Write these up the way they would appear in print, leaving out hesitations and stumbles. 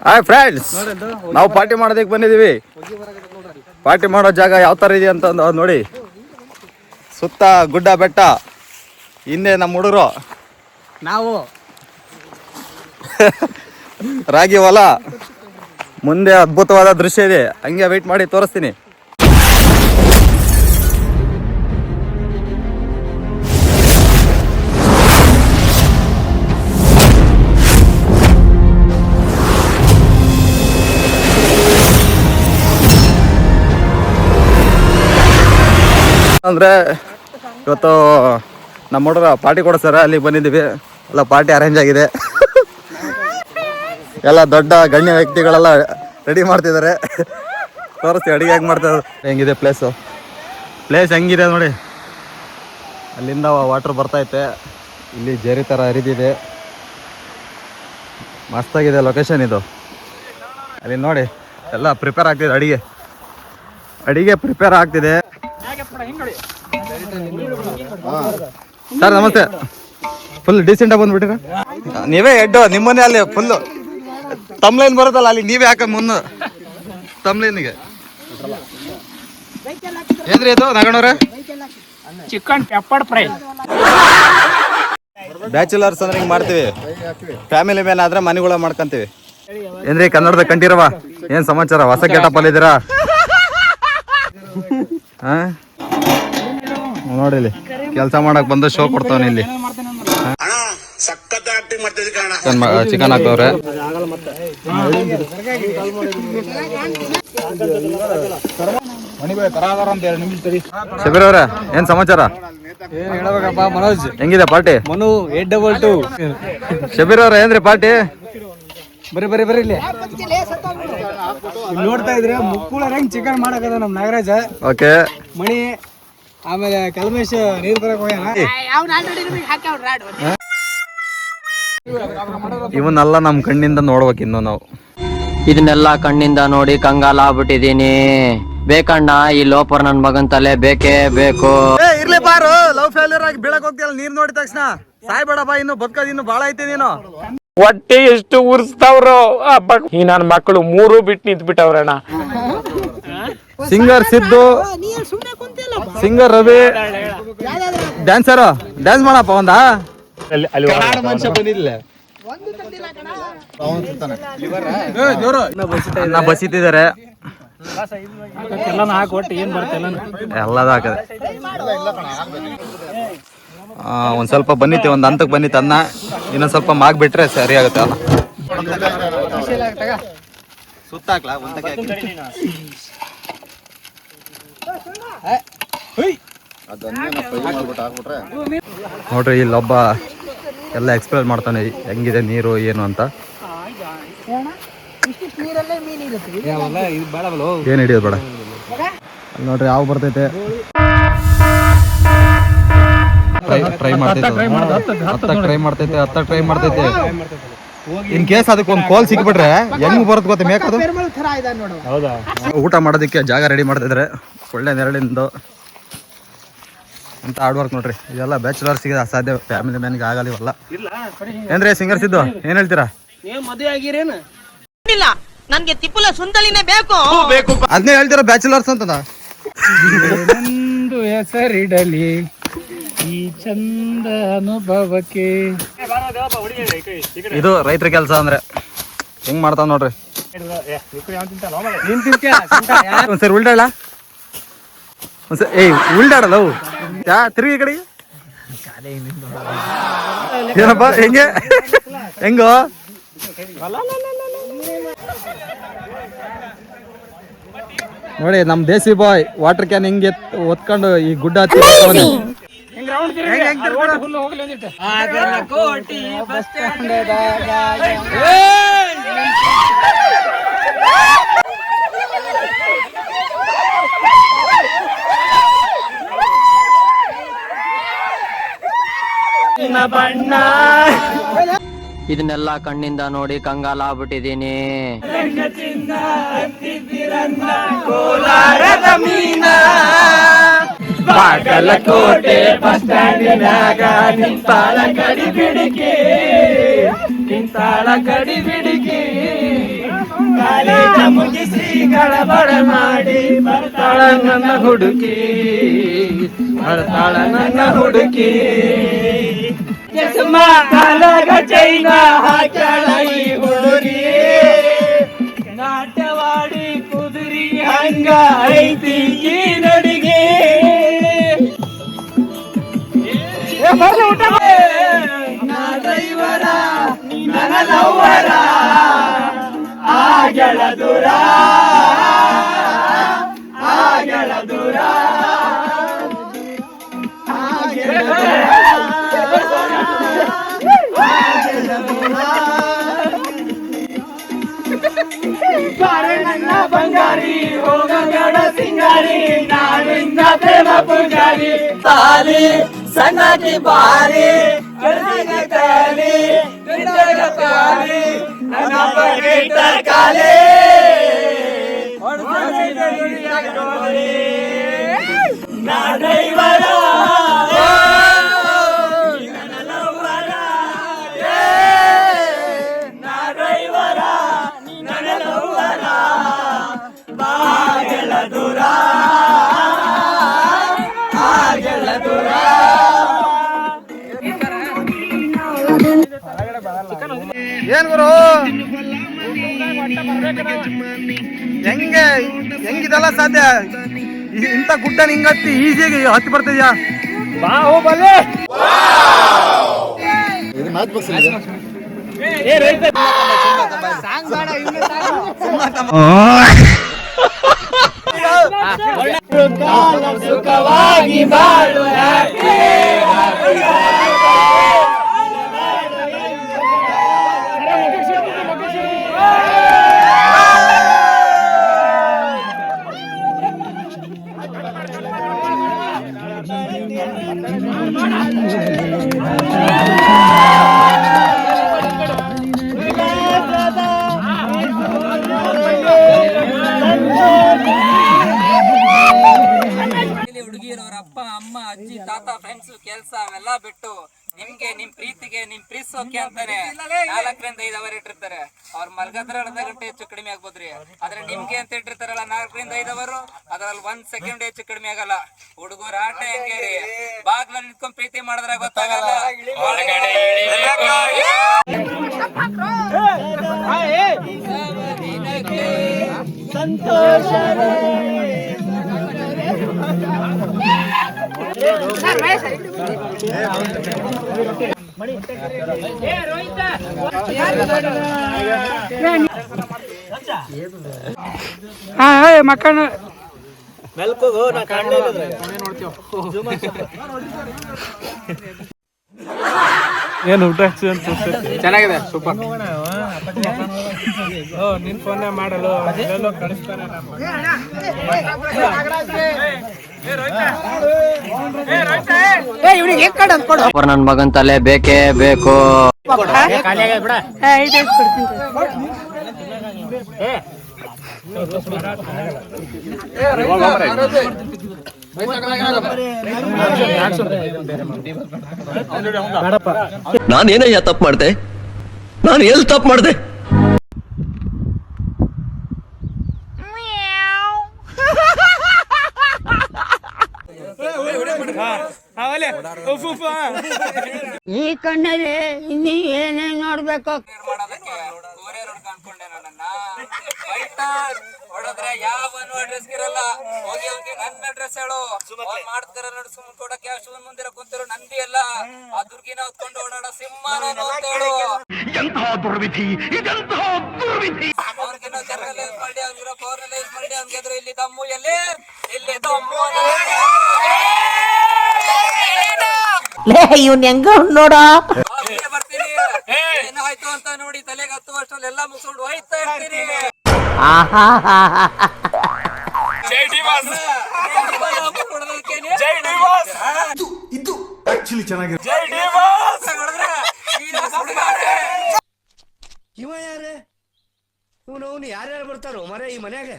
Hi friends, ನಾವು party ಮಾಡೋದಕ್ಕೆ ಬಂದಿದ್ದೀವಿ. ಪಾರ್ಟಿ ಮಾಡೋ ಜಾಗ ಯಾವ ಥರ ಇದೆ ಅಂತ ನೋಡಿ. ಸುತ್ತ ಗುಡ್ಡ ಬೆಟ್ಟ, ಹಿಂದೆ ನಮ್ಮ ಹುಡುಗರು, ನಾವು ರಾಗಿ ಹೊಲ, ಮುಂದೆ ಅದ್ಭುತವಾದ ದೃಶ್ಯ ಇದೆ. ಹಂಗೆ ವೆಯ್ಟ್ ಮಾಡಿ ತೋರಿಸ್ತೀನಿ. ಅಂದರೆ ಇವತ್ತು ನಮ್ಮ ಹುಡುಗ ಪಾರ್ಟಿ ಕೊಡಿಸ್ತಾರೆ, ಅಲ್ಲಿಗೆ ಬಂದಿದ್ದೀವಿ. ಎಲ್ಲ ಪಾರ್ಟಿ ಅರೇಂಜ್ ಆಗಿದೆ. ಎಲ್ಲ ದೊಡ್ಡ ಗಣ್ಯ ವ್ಯಕ್ತಿಗಳೆಲ್ಲ ರೆಡಿ ಮಾಡ್ತಿದ್ದಾರೆ. ತೋರಿಸ್ತೀವಿ ಅಡುಗೆ ಹೇಗೆ ಮಾಡ್ತಾರೆ. ಹೆಂಗಿದೆ ಪ್ಲೇಸ್ ಹೆಂಗಿದೆ ನೋಡಿ. ಅಲ್ಲಿಂದ ವಾಟ್ರ್ ಬರ್ತೈತೆ, ಇಲ್ಲಿ ಜರಿ ಥರ ಹರಿದಿದೆ. ಮಸ್ತಾಗಿದೆ ಲೊಕೇಶನ್ ಇದು. ಅಲ್ಲಿ ನೋಡಿ ಎಲ್ಲ ಪ್ರಿಪೇರ್ ಆಗ್ತಿದೆ. ಅಡಿಗೆ ಪ್ರಿಪೇರ್ ಆಗ್ತಿದೆ. ಸರ್ ನಮಸ್ತೆ. ಫುಲ್ ಡೀಸೆಂಟ್ ಆಗಿ ಬಂದ್ಬಿಟ್ಟಿರ. ನೀವೇ ಹೆಡ್ಡು, ನಿಮ್ಮನ್ನೇ ಅಲ್ಲಿ ಫುಲ್ಲು ತಮ್ಲೈನ್ ಬರುತ್ತಲ್ಲ, ಅಲ್ಲಿ ನೀವೇ ಹಾಕ ಮುನ್ನ ತಮ್ಲೈನಿಗೆ. ಏನ್ರಿ ಇದು ನಗಣವ್ರೆ? Chicken pepper fry. ಬ್ಯಾಚುಲರ್ಸ್ ಅಂದ್ರೆ ಹಿಂಗೆ ಮಾಡ್ತೀವಿ. ಫ್ಯಾಮಿಲಿ ಮ್ಯಾನ್ ಆದ್ರೆ ಮನೆಗಳ ಮಾಡ್ಕೊಂತೀವಿ. ಏನ್ರಿ ಕನ್ನಡದ ಕಂಠೀರವ, ಏನ್ ಸಮಾಚಾರ? ಹೊಸ ಗೆಟಪ್ ಅಲ್ಲಿ ಇದ್ದೀರಾ? ಹಾ ನೋಡಿಲಿ, ಕೆಲಸ ಮಾಡಕ್ ಬಂದು ಶೋ ಕೊಡ್ತಾವನಿ. ಇಲ್ಲಿ ಚಿಕನ್ ಹಾಕ್ತವ್ರೆ. ಶಬೀರ್ ಅವ್ರೆ, ಏನ್ ಸಮಾಚಾರ? ಏನ್ ಹೇಳ್ಬೇಕಪ್ಪ ಮನೋಜ್, ಹೆಂಗಿದೆ ಪಾರ್ಟಿ? ಮನು 822. ಶಬೀರ್ ಅವ್ರ ಏನ್ರಿ ಪಾರ್ಟಿ? ಬರ್ರಿ ಇಲ್ಲಿ ನೋಡ್ತಾ ಇದ್ರೆ ಮುಕ್ಕುಳ ಹೆಂಗ್ ಚಿಕನ್ ಮಾಡಕದ ನಮ್ ನಾಗರಾಜ. ಓಕೆ, ಮಣಿ ಆಮೇಲೆ ಕಲ್ಮೇಶ್ ನೀರ್ ಬರಕ್ ಹೋಗ್ಯಾನ. ಇವನ್ನೆಲ್ಲ ನಮ್ ಕಣ್ಣಿಂದ ನೋಡ್ಬೇಕು ಇನ್ನು ನಾವು. ಇದನ್ನೆಲ್ಲ ಕಣ್ಣಿಂದ ನೋಡಿ ಕಂಗಾಲ ಆಗ್ಬಿಟ್ಟಿದೀನಿ. ಬೇಕಣ್ಣ ಈ ಲೋಪರ್ ನನ್ ಮಗನ್ ತಲೆ ಬೇಕೇ ಬೇಕು. ಇರ್ಲಿ ಬಾರು, ಲವ್ ಫೇಲ್ಯೂರ್ ಆಗಿ ಬೀಳಕ್ ಹೋಗ್ತಿಯಲ್ಲ ನೀರ್ ನೋಡಿದ ತಕ್ಷಣ. ಸಾಯ್ಬೇಡ ಬಾ, ಇನ್ನು ಬದುಕೋದ್ ಇನ್ನು ಬಾಳ ಐತಿ. ನೀನು ಹೊಟ್ಟೆ ಎಷ್ಟು ಉರ್ಸ್ತಾವ್ರು ಈ ನನ್ನ ಮಕ್ಕಳು 3 ಬಿಟ್ಟು ನಿಂತ್ ಬಿಟ್ಟವ್ರಣ್ಣ. Singer Siddu, singer Ravi, dancer dance ಮಾಡಪ್ಪ ಒಂದ. ಮನುಷ್ಯ ಬಂದಿಲ್ಲ, ಬಸಿತಿದ್ದಾರೆ. ಎಲ್ಲದ ಹಾಕದೆ ಒಂದ್ ಸ್ವಲ್ಪ ಬನ್ನಿತಿ, ಒಂದ್ ಹಂತಕ್ಕೆ ಬನ್ನಿತಿ ಅನ್ನ. ಇನ್ನೊಂದ್ ಸ್ವಲ್ಪ ಮಾಗ್ ಬಿಟ್ರೆ ಸರಿ ಆಗುತ್ತೆ ಅನ್ನ. ಸುತ್ತಾಕ್ಲಾ ನೋಡ್ರಿ, ಇಲ್ಲೊಬ್ಬ ಎಲ್ಲ ಎಕ್ಸ್ಪ್ಲೇನ್ ಮಾಡ್ತಾನೆ ಹೆಂಗಿದೆ ನೀರು ಏನು ಅಂತ. ಏನ್ ಹಿಡಿಯೋದು ಬೇಡ. ನೋಡ್ರಿ ಯಾವ ಬರ್ತೈತೆ. ಟ್ರೈ ಮಾಡ್ತೈತೆ. ಇನ್ ಕೇಸ್ ಅದಕ್ಕೆ ಒಂದು ಕೋಲ್ ಸಿಕ್ಬಿಟ್ರೆ ಹೆಂಗ್ ಬರುತ್ತೆ ಗೊತ್ತ ಮೇಕದು. ಊಟ ಮಾಡೋದಕ್ಕೆ ಜಾಗ ರೆಡಿ ಮಾಡ್ತಿದ್ರೆ ಒಳ್ಳೆ ನೆರಳಿಂದು ಅಂತ ಹಾರ್ಡ್ ವರ್ಕ್ ನೋಡ್ರಿ. ಇದೆಲ್ಲ ಬ್ಯಾಚುಲರ್ಸ್ಗೆ ಅಸಾಧ್ಯ, ಫ್ಯಾಮಿಲಿ ಮ್ಯಾನ್ಗೆ ಆಗಲ್ಲ ಇವೆಲ್ಲ. ಏನ್ರಿ ಸಿಂಗರ್ ಸಿದ್ದು, ಏನ್ ಹೇಳ್ತೀರಾ? ನನ್ಗೆ ತಿಪ್ಪಲ ಸುಂದಲಿನೇ ಬೇಕು. ಅದನ್ನೇ ಹೇಳ್ತೀರಾ ಬ್ಯಾಚುಲರ್ಸ್ ಅಂತದ. ಹೆಸರಿಡಲಿ ಈ ಚಂದ ಅನುಭವಕ್ಕೆ. ಇದು ರೈತರ ಕೆಲಸ ಅಂದ್ರೆ ಹೆಂಗ್ ಮಾಡ್ತಾವ ನೋಡ್ರಿ. ಒಂದ್ಸರಿ ಉಲ್ಡಾಳ, ಏಯ್ ಉಲ್ಡಾಡಲ್ಲ ತಿರುಗಿ ಕಡೆ. ಏನಪ್ಪ ಹೆಂಗೋ ನೋಡಿ ನಮ್ ದೇಸಿ ಬಾಯ್ ವಾಟರ್ ಕ್ಯಾನ್ ಹಿಂಗೆ ಒತ್ಕೊಂಡು ಈ ಗುಡ್ಡ ಹತ್ತಿ ಇದನ್ನೆಲ್ಲ ಕಣ್ಣಿಂದ ನೋಡಿ ಕಂಗಾಲ ಆಗ್ಬಿಟ್ಟಿದೀನಿ. ಬಾಗಲಕೋಟೆ ಬಸ್ ಸ್ಟ್ಯಾಂಡಿನಾಗ ನಿಂತಾಳ ಗಡಿ ಬಿಡಿಕೆ ಮುಗಿಸಿ ಗಡಬಡ ಮಾಡಿ ಬರ್ತಾಳ ನನ್ನ ಹುಡುಕಿ, ಬರ್ತಾಳ ನನ್ನ ಹುಡುಕಿ. ಕಾಲಗ ಚೈನ ಹಾಕ್ಯಾಳ ಈ ಹುಡುಗಿ, ನಾಟ್ಯವಾಡಿ ಕುದುರಿ ಹಂಗ ಐತಿ ಈ ನಡಿಗೆ. ನಾ ಡ್ರೈವರ ನನ್ನ ಲವ್ವರ ಆಗಳ ದೂರ, ಆಗಳ ದೂರ. ನನ್ನ ಬಂಗಾರಿ ಹೋಗಬೇಡ ಸಿಂಗಾರಿ, ನಾನಿಂದ ಪ್ರೇಮ ಪೂಜಾರಿ. ತಾಲಿ ಸಣ್ಣಿ ಬಾರಿ ಕಾಲಿ ಕಾಲಿ ನನ್ನ ಬಗೆ ತರಕಾಲಿ ನಾ ಡ್ರೈವರ ನನ್ನ ಲವ್ವರ, ನಾ ಡ್ರೈವರ ನನ್ನ ಲವ್ವರ ಬಾಗೆಳ ದೂರ, ಆಗೆಳ ದೂರ. ಏನ್ ಗುರು ಹೆಂಗಿದೆಲ್ಲ ಸಾಧ್ಯ? ಇಂಥ ಗುಡ್ಡ ಹಿಂಗ್ ಹತ್ತಿ ಈಸಿಯಾಗಿ ಹತ್ತಿ ಬರ್ತಿದ್ಯಾ? ಬಾಹುಬಲಿ ಸುಖವಾಗಿ ಬಾಳು ಹುಡುಗಿರವ್ರ ಅಪ್ಪ ಅಮ್ಮ ಅಜ್ಜಿ ತಾತ ಫ್ರೆಂಡ್ಸ್ ಕೆಲ್ಸ ಅವೆಲ್ಲ ಬಿಟ್ಟು ನಿಮ್ಗೆ ನಿಮ್ ಪ್ರೀತಿಗೆ ನಿಮ್ ಪ್ರೀತಿಸೋಕೆ ಅಂತಾನೆ 4ರಿಂದ 5 ಅವರ್ ಇಟ್ಟಿರ್ತಾರೆ. ಅವ್ರ ಮಲ್ಗದ್ರ ಅರ್ಧ ಗಂಟೆ ಹೆಚ್ಚು ಕಡಿಮೆ ಆಗ್ಬೋದ್ರಿ, ಆದ್ರೆ ನಿಮ್ಗೆ ಅಂತ ಇಟ್ಟಿರ್ತಾರಲ್ಲ 4ರಿಂದ 5 ಅವರು, ಅದ್ರಲ್ಲಿ 1 ಸೆಕೆಂಡ್ ಹೆಚ್ಚು ಕಡಿಮೆ ಆಗಲ್ಲ. ಹುಡುಗರ ಆಟ ಹೆಂಗೆ ರೀ, ಬಾಗ್ಲಲ್ಲಿ ನಿಂತ್ಕೊಂಡ್ ಪ್ರೀತಿ ಮಾಡಿದ್ರೆ ಗೊತ್ತಾಗಲ್ಲ. ಸಂತೋಷ ಮಕ್ಕಳ ಮೆಲ್ಕೋಗು ನಾ ಕಾಣಲೇ ಏನು ಊಟ ಚೆನ್ನಾಗಿದೆ, ಸೂಪರ್. ನಿನ್ ಫೋನ್ ಮಾಡಲು ಕಳಿಸ್ತಾರೆ. ನನ್ ಮಗನ್ ತಲೆ ಬೇಕೇ ಬೇಕು. ನಾನೇನಯ್ಯ ತಪ್ಪು ಮಾಡ್ದೆ? ನಾನು ಎಲ್ಲಿ ತಪ್ಪು ಮಾಡ್ದೆ? ಈ ಕಣ್ಣಲ್ಲಿ ಇನ್ನೀ ಏನೇನ್ ನೋಡ್ಬೇಕು? ಹೊಡೆದ್ರೆ ಯಾವ ಅಡ್ರೆಸ್ ಇರಲ್ಲ. ಹೋಗಿ ಅವ್ನಿಗೆ ನನ್ನ ಅಡ್ರೆಸ್ ಹೇಳು, ಮಾಡ್ತಾರ ನೋಡಿ. ಸುಮ್ಮನೆ ಕೊಡಕ್ಕೆ ಶಿವನ್ ಮುಂದಿರ ಕುಂತಿರೋ ನಂದಿ ಅಲ್ಲ, ಆ ದುರ್ಗಿನ ಹೊತ್ಕೊಂಡು ಓಡಾಡೋ ಸಿಂಹ ನಾನು ಅಂತ ಹೇಳು. ಅವ್ರಿಗೆ ನಾವು ಜನರಲೈಸ್ ಮಾಡಿ, ಅವ್ನಿರೋ ಪವರ್ನಲೈಸ್ ಮಾಡಿ, ಅವ್ನಿಗೆ ಎದುರು ಇಲ್ಲಿ ದಮ್ಮು ಎಲ್ಲಿ, ಇಲ್ಲಿ ದಮ್ಮು ಇವ್ನ ಹೆಂಗ ನೋಡ ಬರ್ತೀನಿ. ಏನಾಯ್ತು ಅಂತ ನೋಡಿ ತಲೆಗೆ 10 ವರ್ಷದಲ್ಲಿ ಎಲ್ಲ ಮುಗಿಸ್ಕೊಂಡು ಹೋಯ್ತಾ ಇರ್ತೀನಿ. ಇದು ಆಕ್ಚುಲಿ ಚೆನ್ನಾಗಿದೆ. ಇವ ಯಾರೇ ಇವನು ಯಾರ್ಯಾರು ಬರ್ತಾರೋ ಮರ ಈ ಮನ್ಯಾಗ?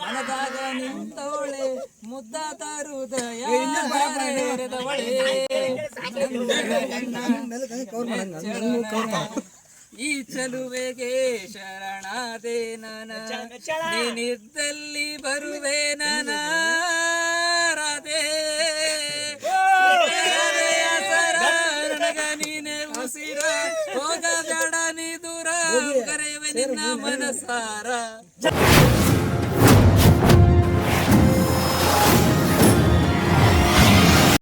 ಮನದಾಗ ನಿಂತವಳೆ ಮುದ್ದಾದ ಹೃದಯ ಈ ಚಲುವೆಗೆ ಶರಣಾದೆ ನಾನ ನೀನಿದ್ದಲ್ಲಿ ಬರುವೆ ನಾನ ರಾಧೆ ನನಗ ನೀನೆ ಉಸಿರ ಹೋಗಬೇಡ ನೀ ದೂರ ಕರೆಯುವೆ ನಿನ್ನ ಮನಸಾರ